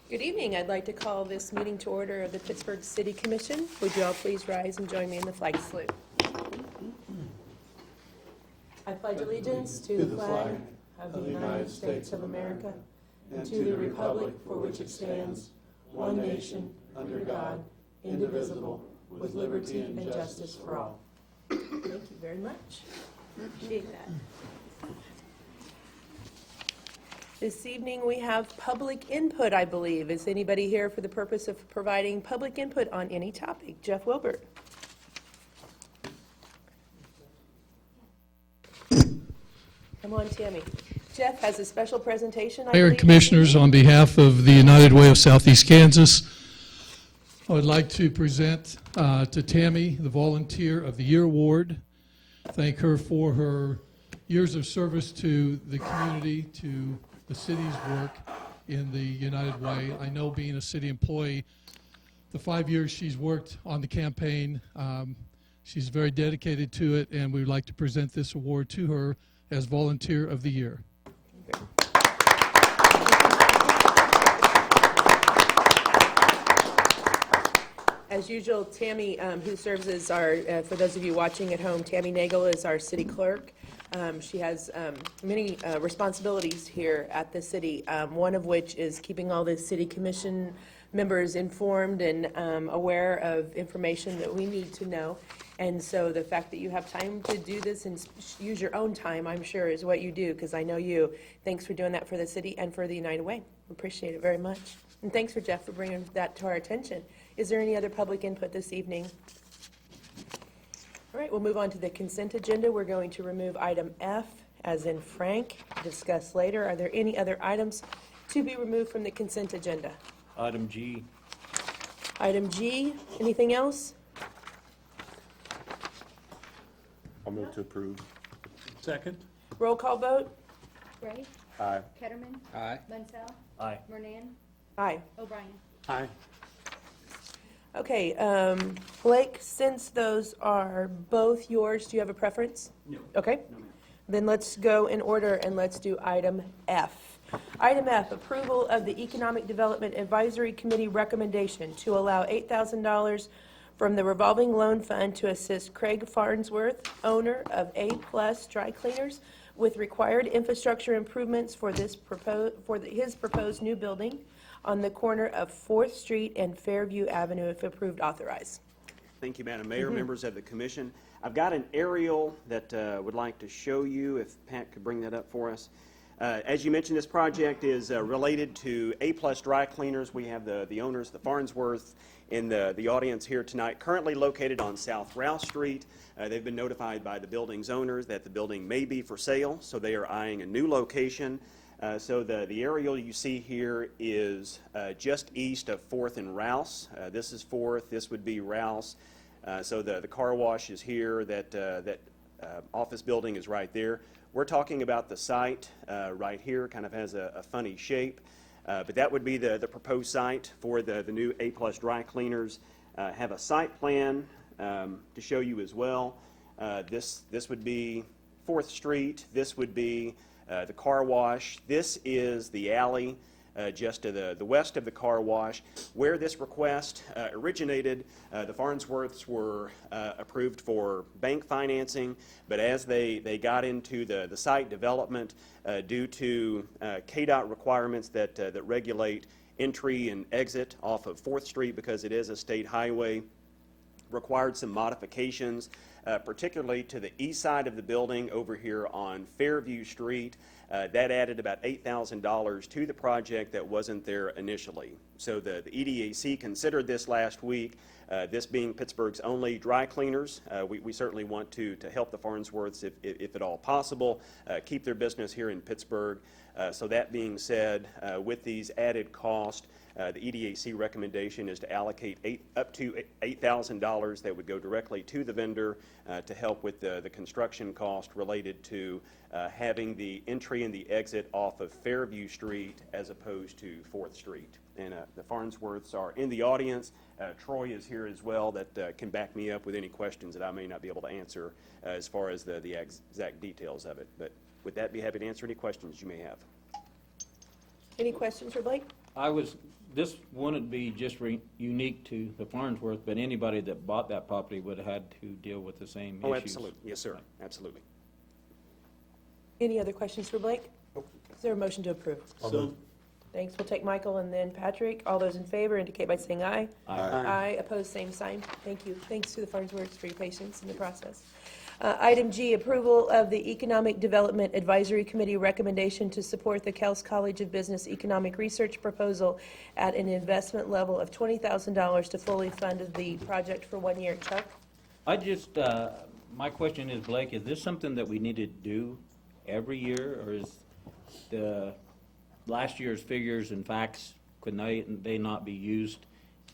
Good evening. I'd like to call this meeting to order of the Pittsburg City Commission. Would you all please rise and join me in the flag salute? I pledge allegiance to the flag of the United States of America and to the republic for which it stands, one nation, under God, indivisible, with liberty and justice for all. Thank you very much. Appreciate that. This evening we have public input, I believe. Is anybody here for the purpose of providing public input on any topic? Jeff Wilbert. Come on, Tammy. Jeff has a special presentation, I Mayor and believe. Commissioners, on behalf of the United Way of Southeast Kansas, I would like to present to Tammy the Volunteer of the Year Award. Thank her for her years of service to the community, to the city's work in the United Way. I know, being a city employee, the 5 years she's worked on the campaign, she's very dedicated to it, and we would like to present this award to her as Volunteer of the Year. As usual, Tammy, who serves as our, for those of you watching at home, Tammy Nagel is our city clerk. She has many responsibilities here at the city, one of which is keeping all the city commission members informed and aware of information that we need to know. And so the fact that you have time to do this and use your own time, I'm sure, is what you do, because I know you. Thanks for doing that for the city and for the United Way. We appreciate it very much. And thanks for Jeff for bringing that to our attention. Is there any other public input this evening? All right, we'll move on to the consent agenda. We're going to remove item F, as in Frank, discuss later. Are there any other items to be removed from the consent agenda? Item G. Item G, anything else? I'll move to approve. Second. Roll call vote? Gray, Aye. Ketterman, Aye. Munsell, Aye. Mernan, Aye. O'Brien. Aye. Okay, Blake, since those are both yours, do you have a preference? No. Okay. Then let's go in order and let's do item F. Item F, approval of the Economic Development Advisory Committee recommendation to allow $8,000 from the revolving loan fund to assist Craig Farnsworth, owner of A+ Dry Cleaners, with required infrastructure improvements for his proposed new building on the corner of 4th Street and Fairview Avenue, if approved, authorize. Thank you, Madam Mayor, members of the Commission. I've got an aerial that would like to show you, if Pat could bring that up for us. As you mentioned, this project is related to A+ Dry Cleaners. We have the owners, the Farnsworth, in the audience here tonight, currently located on South Rouse Street. They've been notified by the building's owners that the building may be for sale, so they are eyeing a new location. So the aerial you see here is just east of 4th and Rouse. This is 4th, this would be Rouse. So the car wash is here, that office building is right there. We're talking about the site right here, kind of has a funny shape. But that would be the proposed site for the new A+ Dry Cleaners. Have a site plan to show you as well. This would be 4th Street. This would be the car wash. This is the alley just to the west of the car wash. Where this request originated, the Farnsworths were approved for bank financing, but as they got into the site development, due to KDOT requirements that regulate entry and exit off of 4th Street, because it is a state highway, required some modifications, particularly to the east side of the building over here on Fairview Street. That added about $8,000 to the project that wasn't there initially. So the EDAC considered this last week. This being Pittsburgh's only dry cleaners, we certainly want to help the Farnsworths, if at all possible, keep their business here in Pittsburgh. So that being said, with these added costs, the EDAC recommendation is to allocate up to $8,000 that would go directly to the vendor to help with the construction cost related to having the entry and the exit off of Fairview Street as opposed to 4th Street. And the Farnsworths are in the audience. Troy is here as well, that can back me up with any questions that I may not be able to answer as far as the exact details of it. But with that, be happy to answer any questions you may have. Any questions for Blake? This wouldn't be just unique to the Farnsworth, but anybody that bought that property would have had to deal with the same issues. Oh, absolutely. Yes, sir. Absolutely. Any other questions for Blake? Is there a motion to approve? So, Thanks. We'll take Michael and then Patrick. All those in favor indicate by saying aye. Aye. Aye. Opposed, same sign. Thank you. Thanks to the Farnsworths for your patience in the process. Item G, approval of the Economic Development Advisory Committee recommendation to support the Kels College of Business Economic Research proposal at an investment level of $20,000 to fully fund the project for 1 year. Chuck? My question is, Blake, is this something that we need to do every year, or is the last year's figures and facts, could they not be used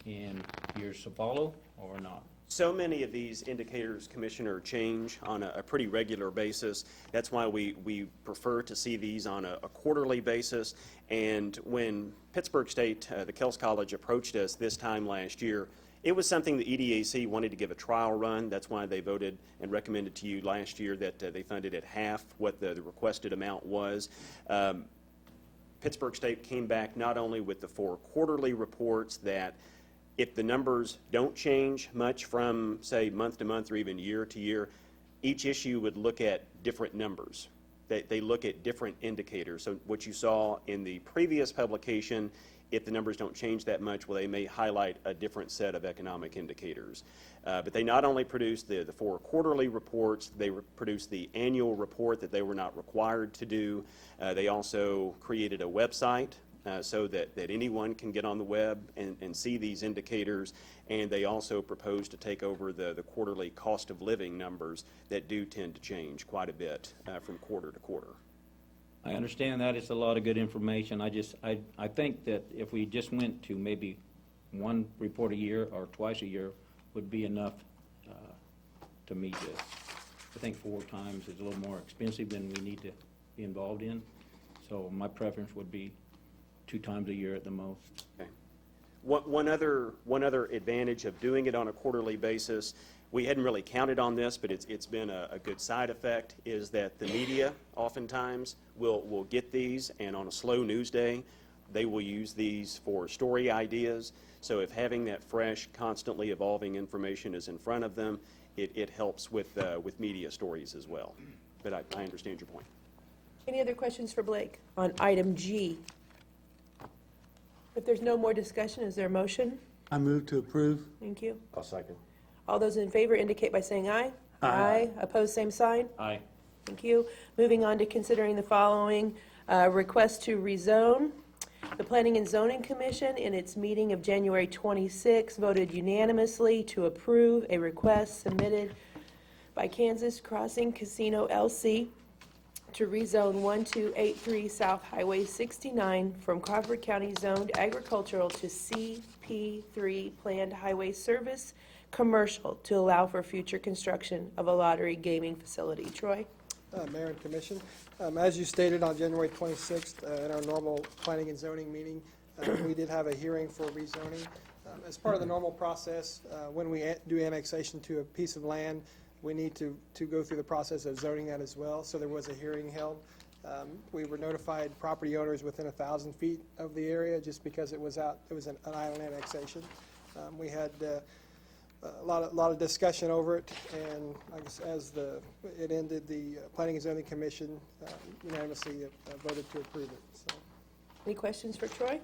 in years to follow, or not? So many of these indicators, Commissioner, change on a pretty regular basis. That's why we prefer to see these on a quarterly basis. And when Pittsburg State, the Kels College, approached us this time last year, it was something the EDAC wanted to give a trial run. That's why they voted and recommended to you last year that they funded at half what the requested amount was. Pittsburg State came back not only with the 4 quarterly reports that if the numbers don't change much from, say, month to month or even year to year, each issue would look at different numbers. They look at different indicators. So what you saw in the previous publication, if the numbers don't change that much, well, they may highlight a different set of economic indicators. But they not only produced the 4 quarterly reports, they produced the annual report that they were not required to do. They also created a website so that anyone can get on the web and see these indicators. And they also propose to take over the quarterly cost of living numbers that do tend to change quite a bit from quarter to quarter. I understand that. It's a lot of good information. I think that if we just went to maybe 1 report a year or twice a year would be enough to meet this. I think 4 times is a little more expensive than we need to be involved in. So my preference would be 2 times a year at the most. Okay. One other advantage of doing it on a quarterly basis, we hadn't really counted on this, but it's been a good side effect, is that the media oftentimes will get these, and on a slow news day, they will use these for story ideas. So if having that fresh, constantly evolving information is in front of them, it helps with media stories as well. But I understand your point. Any other questions for Blake on item G? If there's no more discussion, is there a motion? I move to approve. Thank you. I'll second. All those in favor indicate by saying aye. Aye. Opposed, same sign. Aye. Thank you. Moving on to considering the following request to rezone. The Planning and Zoning Commission, in its meeting of January 26, voted unanimously to approve a request submitted by Kansas Crossing Casino LC to rezone 1283 South Highway 69 from Crawford County zoned agricultural to CP3 Planned Highway Service Commercial to allow for future construction of a lottery gaming facility. Troy? Mayor and Commission, as you stated on January 26th in our normal Planning and Zoning meeting, we did have a hearing for rezoning. As part of the normal process, when we do annexation to a piece of land, we need to go through the process of zoning that as well. So there was a hearing held. We were notified property owners within 1,000 feet of the area just because it was an island annexation. We had a lot of discussion over it, and I guess as it ended, the Planning and Zoning Commission unanimously voted to approve it. So. Any questions for Troy?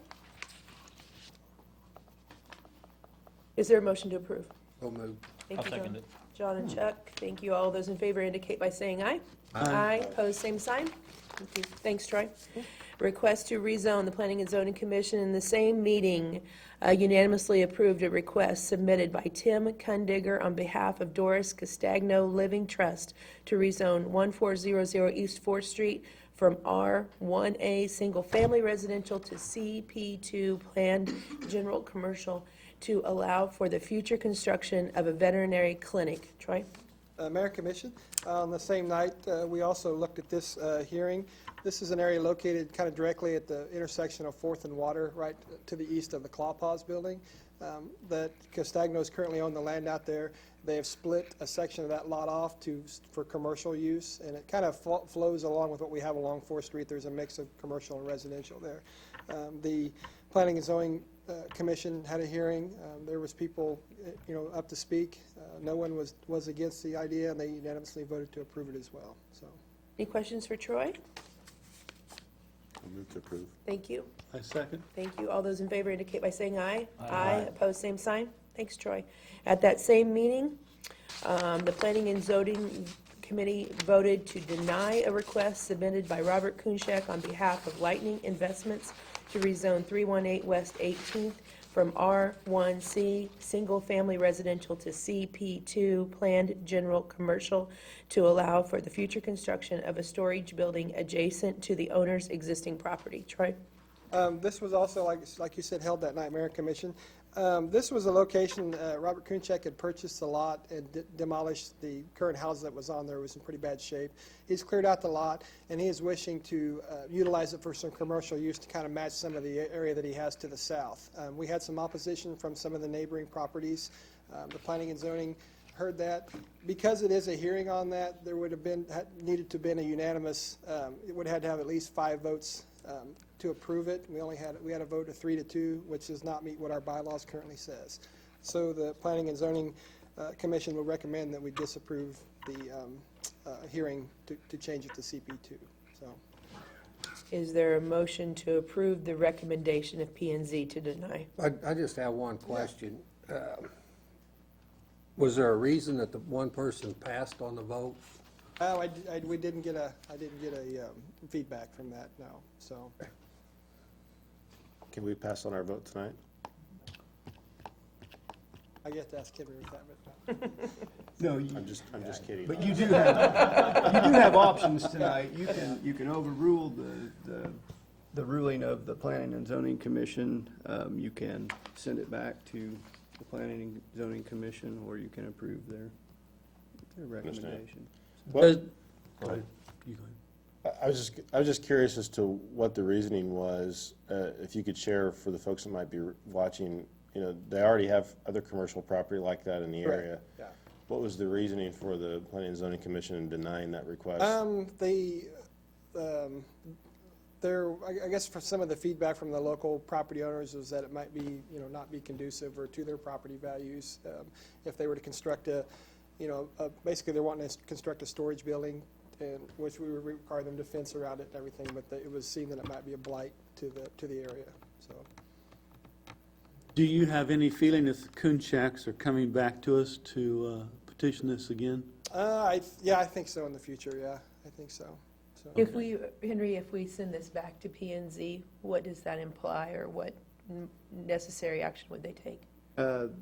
Is there a motion to approve? So moved. Thank I'll you, second John. it. John and Chuck, thank you. All those in favor indicate by saying aye. Aye. Opposed, same sign. Thank you. Thanks, Troy. Request to rezone. The Planning and Zoning Commission in the same meeting unanimously approved a request submitted by Tim Kundiger on behalf of Doris Castagno Living Trust to rezone 1400 East 4th Street from R1A Single Family Residential to CP2 Planned General Commercial to allow for the future construction of a veterinary clinic. Troy? Mayor Commission, on the same night, we also looked at this hearing. This is an area located kind of directly at the intersection of 4th and Water, right to the east of the Claw Paws building. That Castagno's currently own the land out there. They have split a section of that lot off for commercial use, and it kind of flows along with what we have along 4th Street. There's a mix of commercial and residential there. The Planning and Zoning Commission had a hearing. There was people, up to speak. No one was against the idea, and they unanimously voted to approve it as well. So, Any questions for Troy? I'll move to approve. Thank you. I second. Thank you. All those in favor indicate by saying aye. Aye. Opposed, same sign. Thanks, Troy. At that same meeting, the Planning and Zoning Committee voted to deny a request submitted by Robert Kunschek on behalf of Lightning Investments to rezone 318 West 18th from R1C, single-family residential, to CP2, planned general commercial, to allow for the future construction of a storage building adjacent to the owner's existing property. Troy? this was also, like you said, held that night, Mayor and Commission. This was a location, Robert Kunschek had purchased the lot and demolished the current house that was on there. It was in pretty bad shape. He's cleared out the lot, and he is wishing to utilize it for some commercial use to kind of match some of the area that he has to the south. We had some opposition from some of the neighboring properties. The Planning and Zoning heard that. Because it is a hearing on that, there would have been, needed to have been a unanimous, it would have had to have at least 5 votes to approve it. We had a vote of 3-2, which does not meet what our bylaws currently says. So the Planning and Zoning Commission will recommend that we disapprove the hearing to change it to CP2. So, Is there a motion to approve the recommendation of P&Z to deny? I just have one question. Was there a reason that the one person passed on the vote? we didn't get a feedback from that, no. So, Can we pass on our vote tonight? I get to ask Kimmy with that, but No, I'm just kidding. but you do have options tonight. You can overrule the ruling of the Planning and Zoning Commission. You can send it back to the Planning and Zoning Commission, or you can approve their recommendation. What, Go ahead. I was just curious as to what the reasoning was. If you could share for the folks that might be watching, they already have other commercial property like that in the Correct. area. yeah. What was the reasoning for the Planning and Zoning Commission in denying that request? I guess for some of the feedback from the local property owners was that it might be, not be conducive or to their property values. If they were to construct basically they're wanting to construct a storage building, and which we would require them to fence around it and everything, but it was seen that it might be a blight to the area, so. Do you have any feeling that the Kunschaks are coming back to us to petition this again? I think so in the future, yeah, I think so. Henry, if we send this back to P&Z, what does that imply, or what necessary action would they take?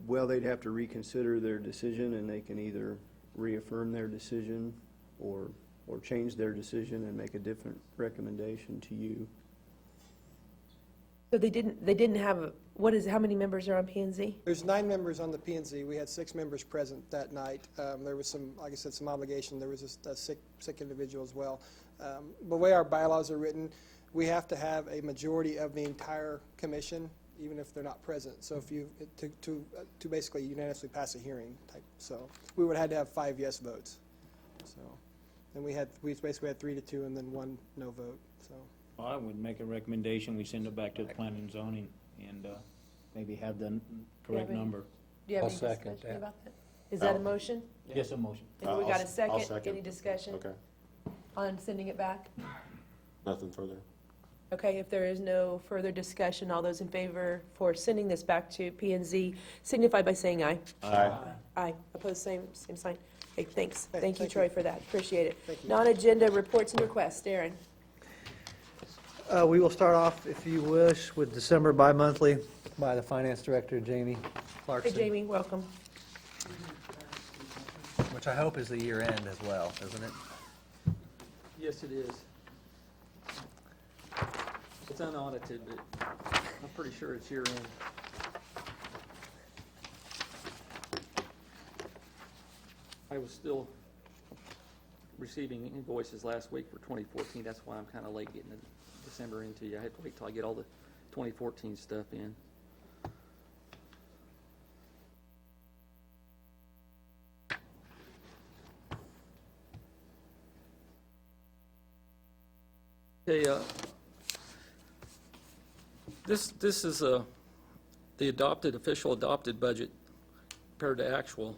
Well, they'd have to reconsider their decision, and they can either reaffirm their decision or change their decision and make a different recommendation to you. So they didn't have, how many members are on P&Z? There's 9 members on the P&Z. We had 6 members present that night. There was some, like I said, some obligation. There was a sick individual as well. The way our bylaws are written, we have to have a majority of the entire commission, even if they're not present. So if you, to basically unanimously pass a hearing type, so we would have had to have 5 yes votes. So, and we basically had 3-2 and then 1 no vote, so. Well, I would make a recommendation, we send it back to the planning and zoning and maybe have the correct any- number. Do you have I'll any second discussion that. about that? Is that a motion? Yes, a motion. And we got a I'll second? second. Any discussion Okay, on sending it back? nothing further. Okay, if there is no further discussion, all those in favor for sending this back to P&Z signify by saying aye. Aye. Aye. Opposed, same sign. Okay, thanks. Okay, Thank you, thank Troy, you. for that. Appreciate it. Thank you. Non-agenda reports and requests. Darren? We will start off, if you wish, with December bi-monthly by the Finance Director, Jamie Hey, Clarkson. Jamie, welcome. Which I hope is the year end as well, isn't it? Yes, it is. It's unaudited, but I'm pretty sure it's year end. I was still receiving invoices last week for 2014. That's why I'm kind of late getting the December into you. I have to wait till I get all the 2014 stuff in. Okay, this is the official adopted budget compared to actual.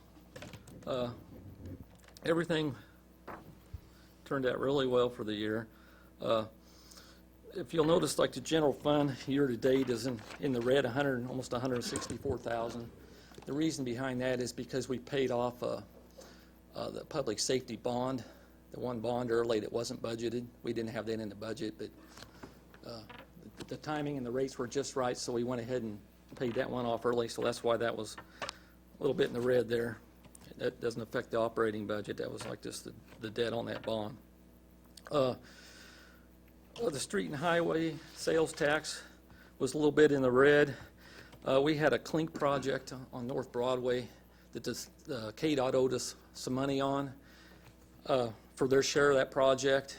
Everything turned out really well for the year. If you'll notice, like the general fund year-to-date is in the red, almost 164,000. The reason behind that is because we paid off the public safety bond, the one bond early that wasn't budgeted. We didn't have that in the budget, but the timing and the rates were just right, so we went ahead and paid that one off early, so that's why that was a little bit in the red there. That doesn't affect the operating budget. That was like just the debt on that bond. The street and highway sales tax was a little bit in the red. We had a clink project on North Broadway that KDOT owed us some money on for their share of that project,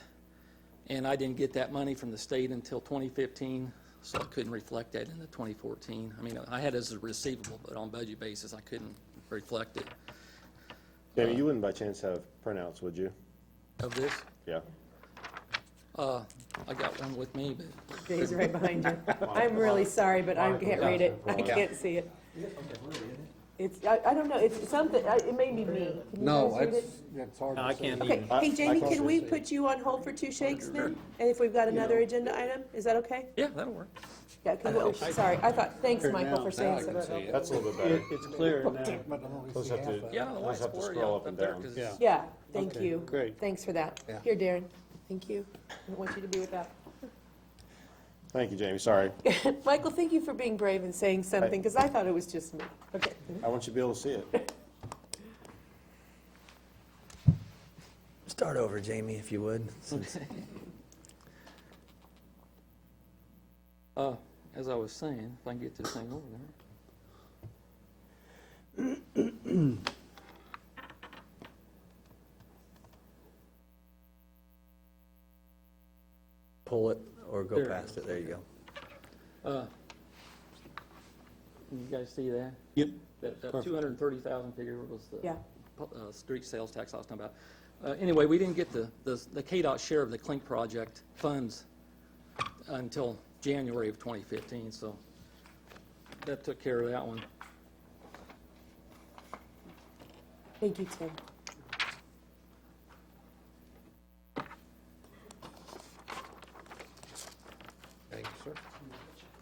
and I didn't get that money from the state until 2015, so I couldn't reflect that in the 2014. I mean, I had it as a receivable, but on budget basis, I couldn't reflect it. Jamie, you wouldn't by chance have printouts, would you? Of this? Yeah. I got one with me, but He's right behind you. I'm really sorry, but I can't read it. I can't see it. It's, I don't know, it's something, it may be me. Can you No, guys read it? it's hard to I say. can't Okay, even. hey Jamie, I can we see it. put you on hold for two shakes then? And if we've got another agenda item, is that okay? yeah, that'll work. Yeah, sorry, I thought, thanks, Michael, for saying so. That's a little bit better. It's clear now. Those have to, Yeah, I don't know why those it's have to blurry scroll up up and there, down. 'cause Yeah. Yeah, thank Okay, you. great. Thanks for that. Yeah. Here, Darren, thank you. I want you to be with that. Thank you, Jamie, sorry. Michael, thank you for being brave and saying something, because I thought it was just me. Okay. I want you to be able to see it. Start over, Jamie, if you would. since- As I was saying, if I can get this thing over there. Pull it or go There. past it. There you go. Can you guys see that? Yep. That Perfect. 230,000 figure was the Yeah. street sales tax I was talking about. Anyway, we didn't get the KDOT share of the Clink project funds until January of 2015, so that took care of that one. Thank you, Tim. Thank you, sir.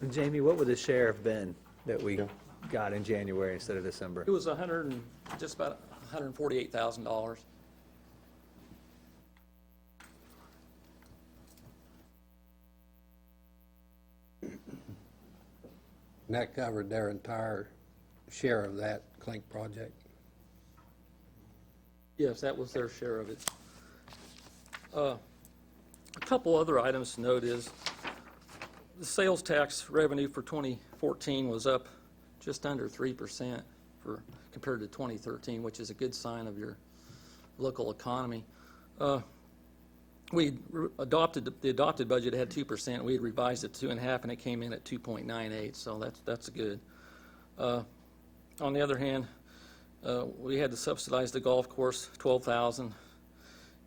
And Jamie, what would the share have been that we Yeah. got in January instead of December? It was just about $148,000. And that covered their entire share of that Clink project. Yes, that was their share of it. A couple other items to note is the sales tax revenue for 2014 was up just under 3% compared to 2013, which is a good sign of your local economy. The adopted budget had 2%. We had revised it 2.5%, and it came in at 2.98. So that's good. On the other hand, we had to subsidize the golf course, $12,000,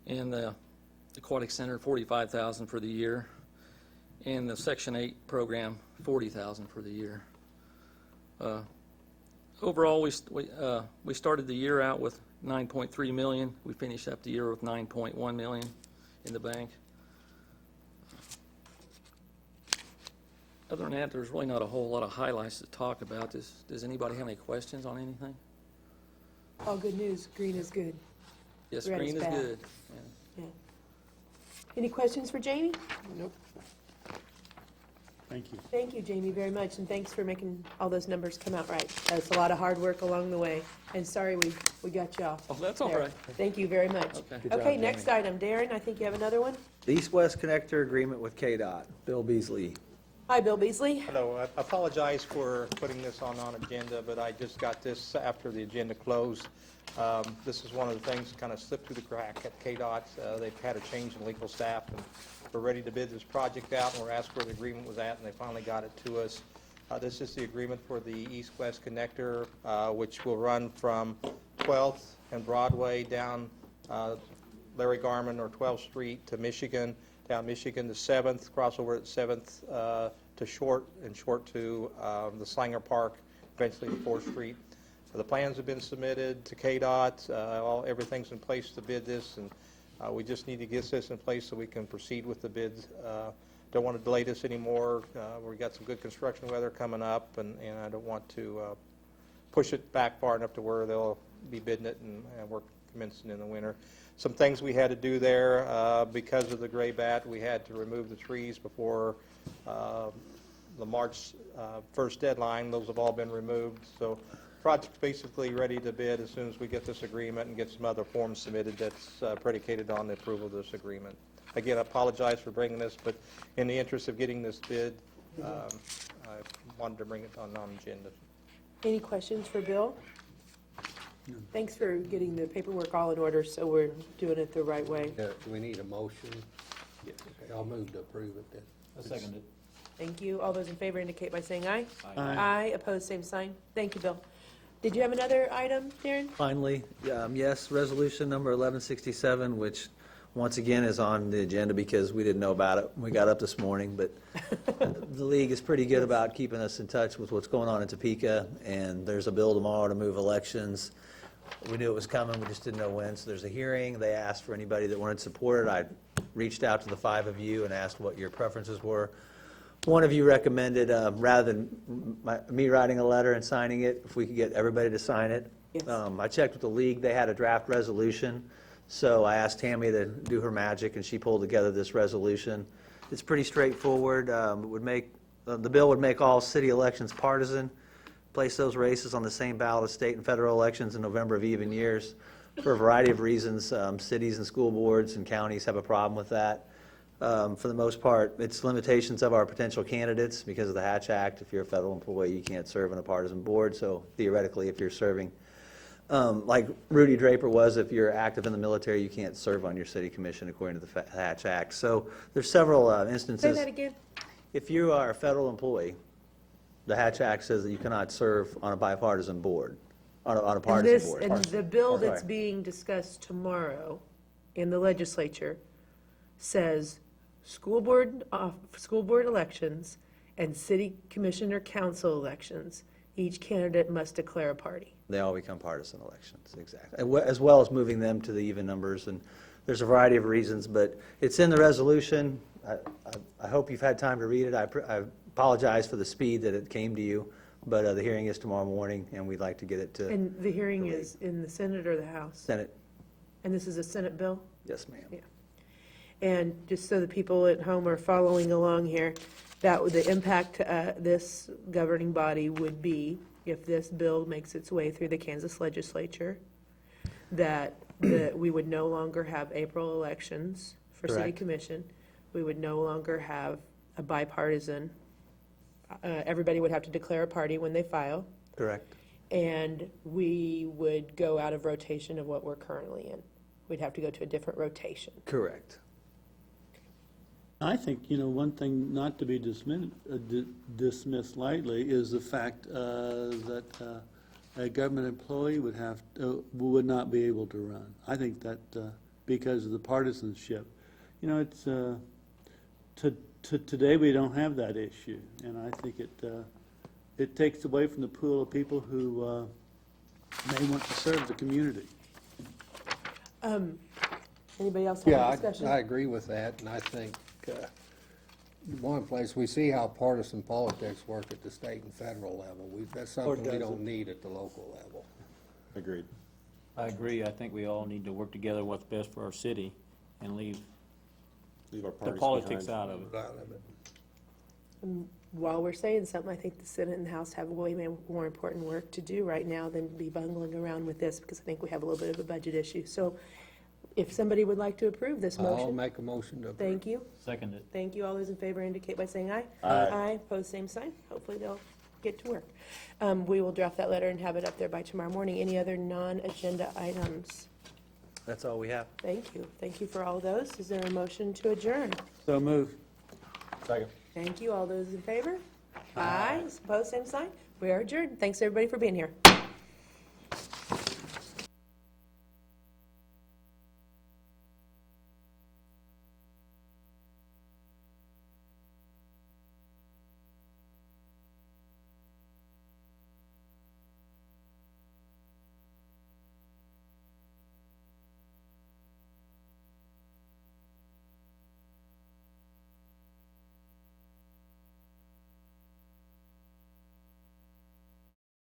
and the aquatic center, $45,000 for the year, and the Section 8 program, $40,000 for the year. Overall, we started the year out with $9.3 million. We finished up the year with $9.1 million in the bank. Other than that, there's really not a whole lot of highlights to talk about. Does anybody have any questions on anything? All good news, green is good. Yes, Red green is bad. good. Yeah. Yeah. Any questions for Jamie? Nope. Thank you. Thank you, Jamie, very much, and thanks for making all those numbers come out right. That's a lot of hard work along the way, and sorry we got you off. Oh, that's all there. right. Thank you very much. Okay. Good job, Okay, Jamie. next item, Darren, I think you have another one? The East-West Connector Agreement with KDOT. Bill Beasley. Hi, Bill Beasley. Hello, I apologize for putting this on agenda, but I just got this after the agenda closed. This is one of the things that kind of slipped through the crack at KDOT. They've had a change in legal staff, and we're ready to bid this project out, and we're asked where the agreement was at, and they finally got it to us. This is the agreement for the east-west connector, which will run from 12th and Broadway down Larry Garman or 12th Street to Michigan, down Michigan to 7th, crossover at 7th to Short, and Short to the Slanger Park, eventually to 4th Street. The plans have been submitted to KDOT. Everything's in place to bid this, and we just need to get this in place so we can proceed with the bids. Don't want to delay this anymore. We've got some good construction weather coming up, and I don't want to push it back far enough to where they'll be bidding it and work commencing in the winter. Some things we had to do there because of the gray bat. We had to remove the trees before the March 1st deadline. Those have all been removed. So project's basically ready to bid as soon as we get this agreement and get some other forms submitted that's predicated on the approval of this agreement. Again, I apologize for bringing this, but in the interest of getting this bid, I wanted to bring it on agenda. Any questions for Bill? Thanks for getting the paperwork all in order, so we're doing it the right way. Do we need a motion? Yes. Okay, I'll move to approve it then. I second it. Thank you. All those in favor indicate by saying aye. Aye. Aye, opposed, same sign. Thank you, Bill. Did you have another item, Darren? Finally, yes, resolution number 1167, which once again is on the agenda because we didn't know about it when we got up this morning, but the league is pretty good about keeping us in touch with what's going on in Topeka, and there's a bill tomorrow to move elections. We knew it was coming, we just didn't know when, so there's a hearing. They asked for anybody that wanted to support it. I reached out to the 5 of you and asked what your preferences were. One of you recommended, rather than me writing a letter and signing it, if we could get everybody to sign it. Yes. I checked with the league, they had a draft resolution, so I asked Tammy to do her magic, and she pulled together this resolution. It's pretty straightforward. The bill would make all city elections partisan, place those races on the same ballot as state and federal elections in November of even years. For a variety of reasons, cities and school boards and counties have a problem with that. For the most part, it's limitations of our potential candidates because of the Hatch Act. If you're a federal employee, you can't serve on a partisan board, so theoretically, if you're serving, like Rudy Draper was, if you're active in the military, you can't serve on your city commission according to the Hatch Act. So there's several instances. Say that again. If you are a federal employee, the Hatch Act says that you cannot serve on a bipartisan board, on a partisan board. And the bill that's Sorry. being discussed tomorrow in the legislature says school board elections and city commission or council elections, each candidate must declare a party. They all become partisan elections, exactly. As well as moving them to the even numbers, and there's a variety of reasons, but it's in the resolution. I hope you've had time to read it. I apologize for the speed that it came to you, but the hearing is tomorrow morning, and we'd like to get it to And the hearing is in the Senate or the House? Senate. And this is a Senate bill? Yes, ma'am. Yeah. And just so the people at home are following along here, the impact to this governing body would be, if this bill makes its way through the Kansas legislature, that we would no longer have April elections for city Correct. commission. We would no longer have a bipartisan. Everybody would have to declare a party when they file. Correct. And we would go out of rotation of what we're currently in. We'd have to go to a different rotation. Correct. I think, one thing not to be dismissed lightly is the fact that a government employee would not be able to run. I think that because of the partisanship. It's today we don't have that issue, and I think it takes away from the pool of people who may want to serve the community. Anybody else have a discussion? I agree with that, and I think, one place, we see how partisan politics work at the state and federal level. That's something we don't need at the local level. Agreed. I agree. I think we all need to work together what's best for our city and leave Leave our the parties politics behind. out of it. Out of it. While we're saying something, I think the Senate and the House have way more important work to do right now than be bungling around with this, because I think we have a little bit of a budget issue. So if somebody would like to approve this I'll motion. make a motion to approve. Thank you. Second it. Thank you. All those in favor indicate by saying aye. Aye. Opposed, same sign. Hopefully they'll get to work. We will draft that letter and have it up there by tomorrow morning. Any other non-agenda items? That's all we have. Thank you. Thank you for all those. Is there a motion to adjourn? So move. Second. Thank you. All those in favor? Aye. Opposed, same sign. We are adjourned. Thanks, everybody, for being here.